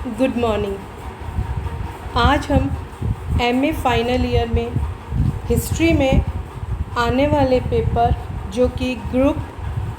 Good morning. आज हम MA final year में हिस्ट्री में आने वाले पेपर जो कि ग्रुप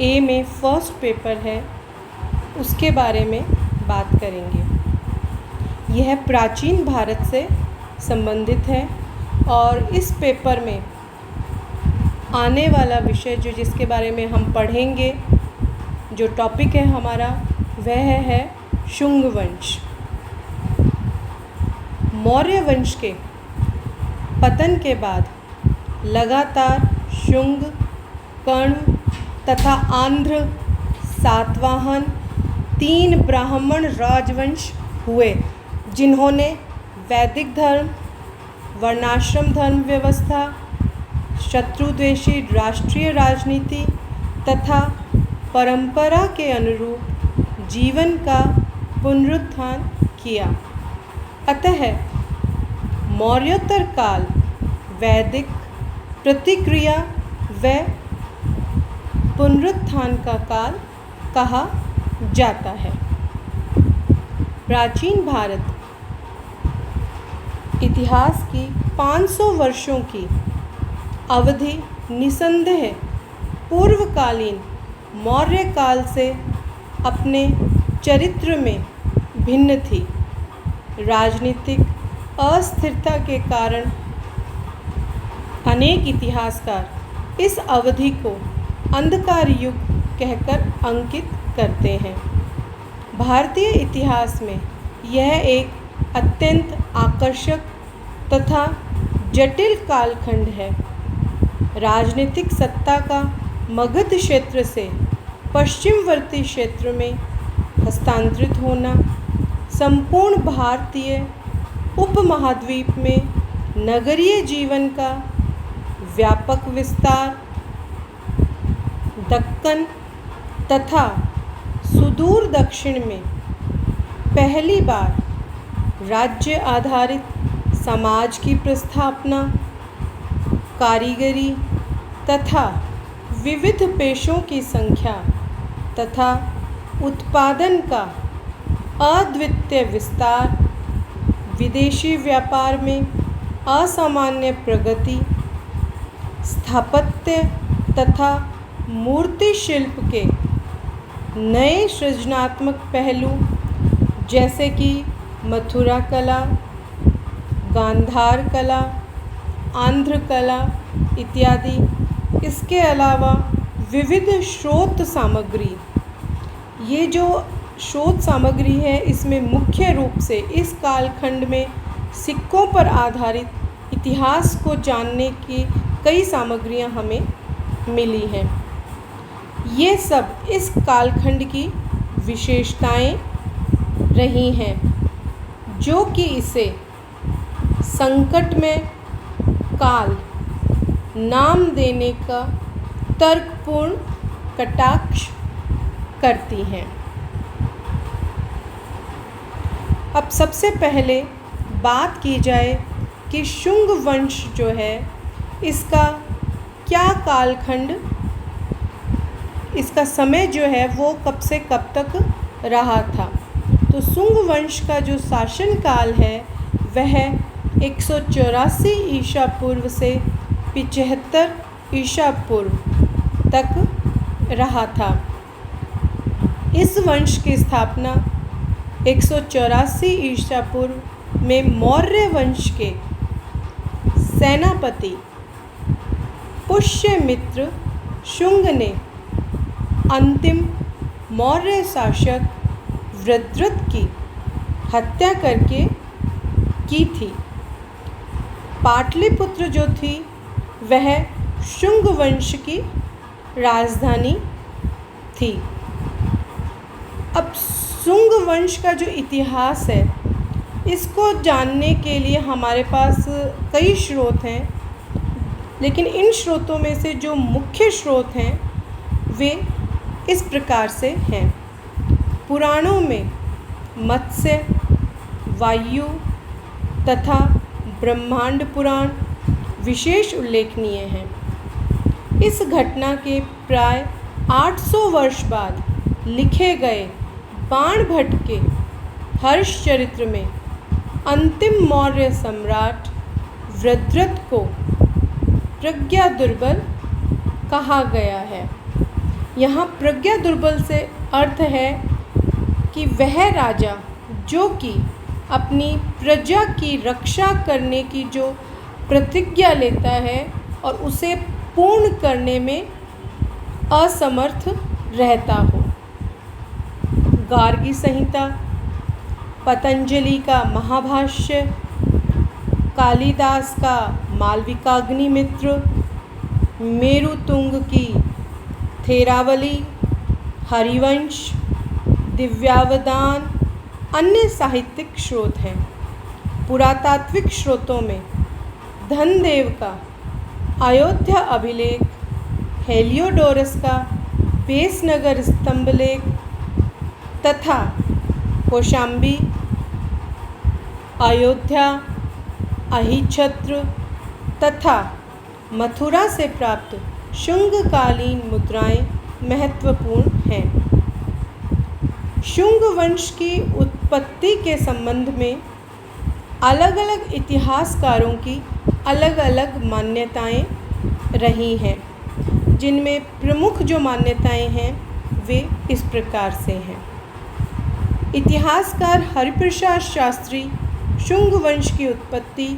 ए में फर्स्ट पेपर है उसके बारे में बात करेंगे। यह प्राचीन भारत से संबंधित है और इस पेपर में आने वाला विषय जिसके बारे में हम पढ़ेंगे, जो टॉपिक है हमारा, वह है शुंग वंश। मौर्य वंश के पतन के बाद लगातार शुंग, कर्ण तथा आंध्र, सातवाहन 3 ब्राह्मण राजवंश हुए जिन्होंने वैदिक धर्म, वर्णाश्रम धर्म व्यवस्था, शत्रुद्वेषी राष्ट्रीय राजनीति तथा परंपरा के अनुरूप जीवन का पुनरुत्थान किया। अतः मौर्योत्तर काल वैदिक प्रतिक्रिया व पुनरुत्थान का काल कहा जाता है। प्राचीन भारत इतिहास की 500 वर्षों की अवधि निसंदेह पूर्वकालीन मौर्य काल से अपने चरित्र में भिन्न थी। राजनीतिक अस्थिरता के कारण अनेक इतिहासकार इस अवधि को अंधकार युग कहकर अंकित करते हैं। भारतीय इतिहास में यह एक अत्यंत आकर्षक तथा जटिल कालखंड है। राजनीतिक सत्ता का मगध क्षेत्र से पश्चिमवर्ती क्षेत्र में हस्तांतरित होना, संपूर्ण भारतीय उपमहाद्वीप में नगरीय जीवन का व्यापक विस्तार, दक्कन तथा सुदूर दक्षिण में पहली बार राज्य आधारित समाज की प्रस्थापना, कारीगरी तथा विविध पेशों की संख्या तथा उत्पादन का अद्वितीय विस्तार, विदेशी व्यापार में असामान्य प्रगति, स्थापत्य तथा मूर्ति शिल्प के नए सृजनात्मक पहलू जैसे कि मथुरा कला, गांधार कला, आंध्र कला इत्यादि। इसके अलावा विविध स्रोत सामग्री, ये जो स्रोत सामग्री है इसमें मुख्य रूप से इस कालखंड में सिक्कों पर आधारित इतिहास को जानने की कई सामग्रियां हमें मिली हैं। ये सब इस कालखंड की विशेषताएं रही हैं जो कि इसे संकटमय काल नाम देने का तर्कपूर्ण कटाक्ष करती हैं। अब सबसे पहले बात की जाए कि शुंग वंश जो है इसका क्या कालखंड, इसका समय जो है वो कब से कब तक रहा था। तो शुंग वंश का जो शासन काल है वह 184 ईसा पूर्व से 75 ईसा पूर्व तक रहा था। इस वंश की स्थापना 184 ईसा पूर्व में मौर्य वंश के सेनापति पुष्यमित्र शुंग ने अंतिम मौर्य शासक वृत्रद की हत्या करके की थी। पाटलिपुत्र जो थी वह शुंग वंश की राजधानी थी। अब शुंग वंश का जो इतिहास है इसको जानने के लिए हमारे पास कई स्रोत हैं, लेकिन इन स्रोतों में से जो मुख्य स्रोत हैं वे इस प्रकार से हैं। पुराणों में मत्स्य, वायु तथा ब्रह्मांड पुराण विशेष उल्लेखनीय हैं। इस घटना के प्राय 800 वर्ष बाद लिखे गए बाणभट्ट के हर्षचरित्र में अंतिम मौर्य सम्राट वृत्रथ को प्रज्ञा दुर्बल कहा गया है। यहाँ प्रज्ञा दुर्बल से अर्थ है कि वह राजा जो कि अपनी प्रजा की रक्षा करने की जो प्रतिज्ञा लेता है और उसे पूर्ण करने में असमर्थ रहता हो। गार्गी संहिता, पतंजलि का महाभाष्य, कालिदास का मालविकाग्निमित्र, मेरुतुंग की थेरावली, हरिवंश, दिव्यावदान अन्य साहित्यिक स्रोत हैं। पुरातात्विक स्रोतों में धनदेव का अयोध्या अभिलेख, हेलियोडोरस का बेसनगर स्तंभलेख तथा कौशाम्बी, अयोध्या, अहिछत्र तथा मथुरा से प्राप्त शुंगकालीन मुद्राएं महत्वपूर्ण हैं। शुंग वंश की उत्पत्ति के संबंध में अलग अलग इतिहासकारों की अलग अलग मान्यताएं रही हैं, जिनमें प्रमुख जो मान्यताएं हैं वे इस प्रकार से हैं। इतिहासकार हरिप्रसाद शास्त्री शुंग वंश की उत्पत्ति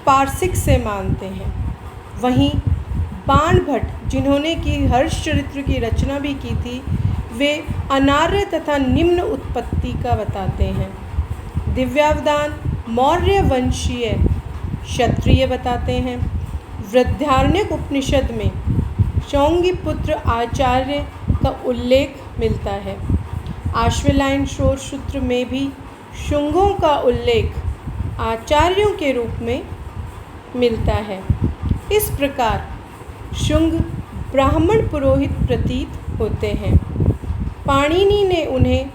पारसिक से मानते हैं। वहीं बाणभट्ट जिन्होंने कि हर्षचरित्र की रचना भी की थी, वे अनार्य तथा निम्न उत्पत्ति का बताते हैं। दिव्यावदान मौर्य वंशीय क्षत्रिय बताते हैं। वृद्धारण्यक उपनिषद में शौंगी पुत्र आचार्य का उल्लेख मिलता है। आश्वलायन शोर सूत्र में भी शुंगों का उल्लेख आचार्यों के रूप में मिलता है। इस प्रकार शुंग ब्राह्मण पुरोहित प्रतीत होते हैं। पाणिनि ने उन्हें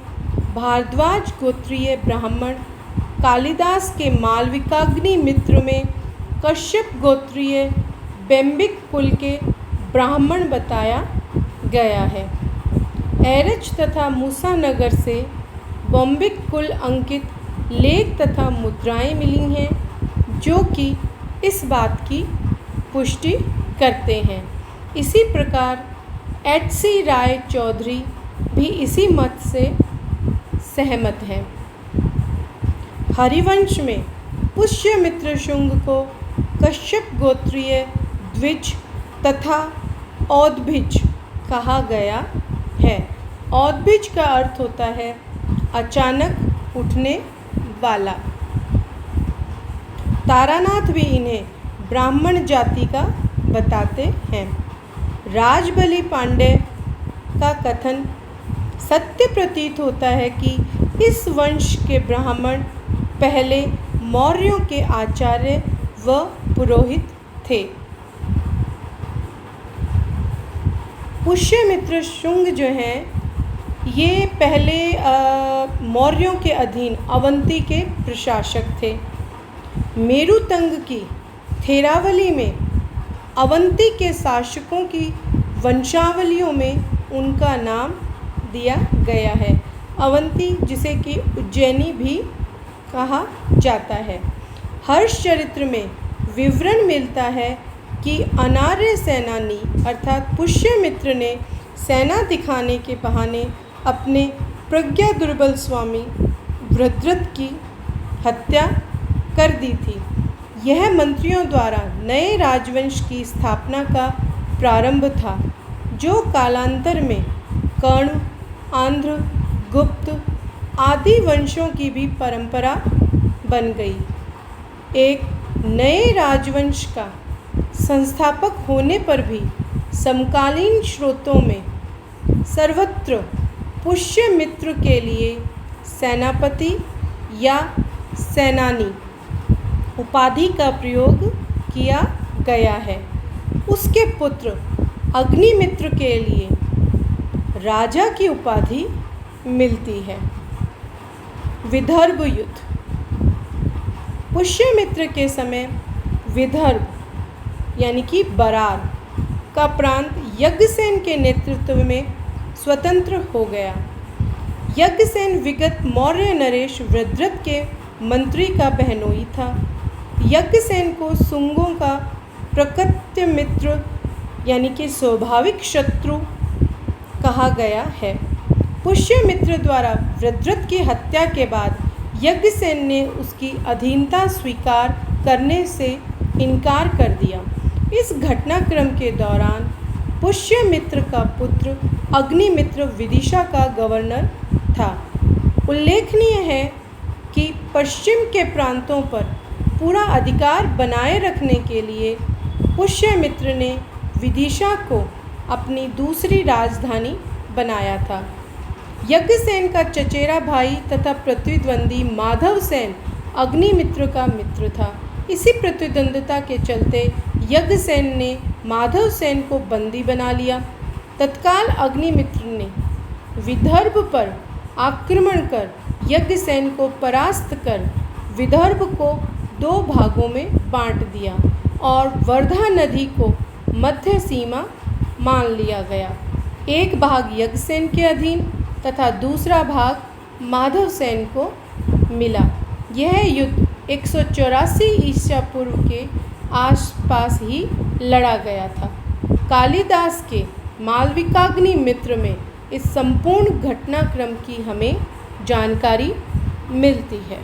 भारद्वाज गोत्रीय ब्राह्मण, कालिदास के मालविकाग्निमित्र में कश्यप गोत्रीय बेम्बिक कुल के ब्राह्मण बताया गया है। एरच तथा मूसानगर से बॉम्बिक कुल अंकित लेख तथा मुद्राएं मिली हैं, जो कि इस बात की पुष्टि करते हैं। इसी प्रकार एच.सी. राय चौधरी भी इसी मत से सहमत हैं। हरिवंश में पुष्यमित्र शुंग को कश्यप गोत्रीय द्विज तथा औदभिज कहा गया है। औदभिज का अर्थ होता है अचानक उठने वाला। तारानाथ भी इन्हें ब्राह्मण जाति का बताते हैं। राजबली पांडे का कथन सत्य प्रतीत होता है कि इस वंश के ब्राह्मण पहले मौर्यों के आचार्य व पुरोहित थे। पुष्यमित्र शुंग जो हैं, ये पहले मौर्यों के अधीन अवंती के प्रशासक थे। मेरुतंग की थेरावली में अवंती के शासकों की वंशावलियों में उनका नाम दिया गया है। अवंती जिसे कि उज्जैनी भी कहा जाता है। हर्षचरित्र में विवरण मिलता है कि अनार्य सेनानी अर्थात पुष्यमित्र ने सेना दिखाने के बहाने अपने प्रज्ञा दुर्बल स्वामी वृत्रथ की हत्या कर दी थी। यह मंत्रियों द्वारा नए राजवंश की स्थापना का प्रारंभ था, जो कालांतर में कर्ण, आंध्र, गुप्त आदि वंशों की भी परंपरा बन गई। एक नए राजवंश का संस्थापक होने पर भी समकालीन स्रोतों में सर्वत्र पुष्यमित्र के लिए सेनापति या सेनानी उपाधि का प्रयोग किया गया है। उसके पुत्र अग्निमित्र के लिए राजा की उपाधि मिलती है। विदर्भ युद्ध। पुष्यमित्र के समय विदर्भ यानी कि बरार का प्रांत यज्ञसेन के नेतृत्व में स्वतंत्र हो गया। यज्ञसेन विगत मौर्य नरेश वृद्धृत के मंत्री का बहनोई था। यज्ञसेन को शुंगों का प्रकृत्य मित्र यानी कि स्वाभाविक शत्रु कहा गया है। पुष्यमित्र द्वारा वृद्धृत की हत्या के बाद यज्ञसेन ने उसकी अधीनता स्वीकार करने से इनकार कर दिया। इस घटनाक्रम के दौरान पुष्यमित्र का पुत्र अग्निमित्र विदिशा का गवर्नर था। उल्लेखनीय है कि पश्चिम के प्रांतों पर पूरा अधिकार बनाए रखने के लिए पुष्यमित्र ने विदिशा को अपनी दूसरी राजधानी बनाया था। यज्ञसेन का चचेरा भाई तथा प्रतिद्वंदी माधवसेन अग्निमित्र का मित्र था। इसी प्रतिद्वंद्विता के चलते यज्ञसेन ने माधवसेन को बंदी बना लिया। तत्काल अग्निमित्र ने विदर्भ पर आक्रमण कर यज्ञसेन को परास्त कर विदर्भ को 2 भागों में बांट दिया और वर्धा नदी को मध्य सीमा मान लिया गया। एक भाग यज्ञसेन के अधीन तथा दूसरा भाग माधवसेन को मिला। यह युद्ध 184 ईसा पूर्व के आसपास ही लड़ा गया था। कालिदास के मालविकाग्निमित्र में इस संपूर्ण घटनाक्रम की हमें जानकारी मिलती है।